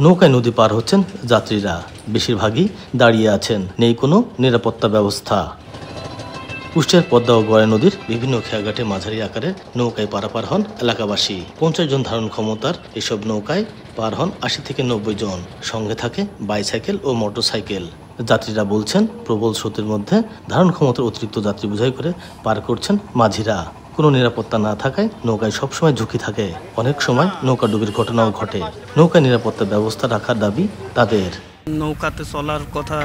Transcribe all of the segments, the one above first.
নৌকায় নদী পার হচ্ছেন যাত্রীরা, বেশিরভাগই দাঁড়িয়ে আছেন, নেই কোনো নিরাপত্তা ব্যবস্থা। কুষ্টিয়ার পদ্মা ও গড়াই নদীর বিভিন্ন খেয়াঘাটে মাঝারি আকারে নৌকায় পারাপার হন এলাকাবাসী। 50 জন ধারণ ক্ষমতার এসব নৌকায় পার হন 80 থেকে 90 জন। সঙ্গে থাকে বাইসাইকেল ও মোটরসাইকেল। যাত্রীরা বলছেন, প্রবল স্রোতের মধ্যে ধারণ ক্ষমতার অতিরিক্ত যাত্রী বোঝাই করে পার করছেন মাঝিরা। কোনো নিরাপত্তা না থাকায় নৌকায় সবসময় ঝুঁকি থাকে। অনেক সময় নৌকা ডুবির ঘটনাও ঘটে। নৌকায় নিরাপত্তা ব্যবস্থা রাখার দাবি তাদের। নৌকাতে চলার কথা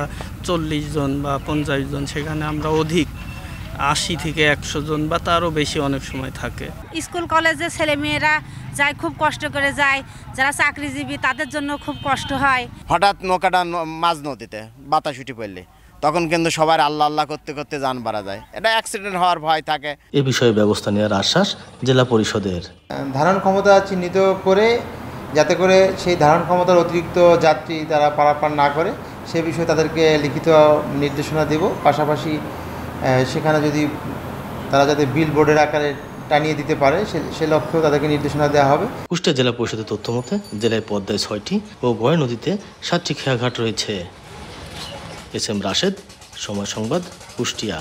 40 জন বা 50 জন, সেখানে আমরা অধিক 80 থেকে 100 জন বা তারও বেশি অনেক সময় থাকে। স্কুল কলেজে ছেলেমেয়েরা যায়, খুব কষ্ট করে যায়। যারা চাকরিজীবী তাদের জন্য খুব কষ্ট হয়। হঠাৎ নৌকাটা মাঝ নদীতে বাতাস উঠে পড়লে তখন কিন্তু সবার আল্লাহ আল্লাহ করতে করতে যান বাড়া যায়। এটা অ্যাক্সিডেন্ট হওয়ার ভয় থাকে। এ বিষয়ে ব্যবস্থা নেওয়ার আশ্বাস জেলা পরিষদের। ধারণ ক্ষমতা চিহ্নিত করে যাতে করে সেই ধারণ ক্ষমতার অতিরিক্ত যাত্রী তারা পারাপার না করে সে বিষয়ে তাদেরকে লিখিত নির্দেশনা দেব। পাশাপাশি সেখানে যদি তারা যাতে বিল বোর্ডের আকারে টানিয়ে দিতে পারে সে লক্ষ্যেও তাদেরকে নির্দেশনা দেওয়া হবে। কুষ্টিয়া জেলা পরিষদের তথ্য মতে জেলায় পদ্মায় 6টি ও গড়াই নদীতে 7টি খেয়াঘাট রয়েছে। এস এম রাশেদ, সময় সংবাদ, কুষ্টিয়া।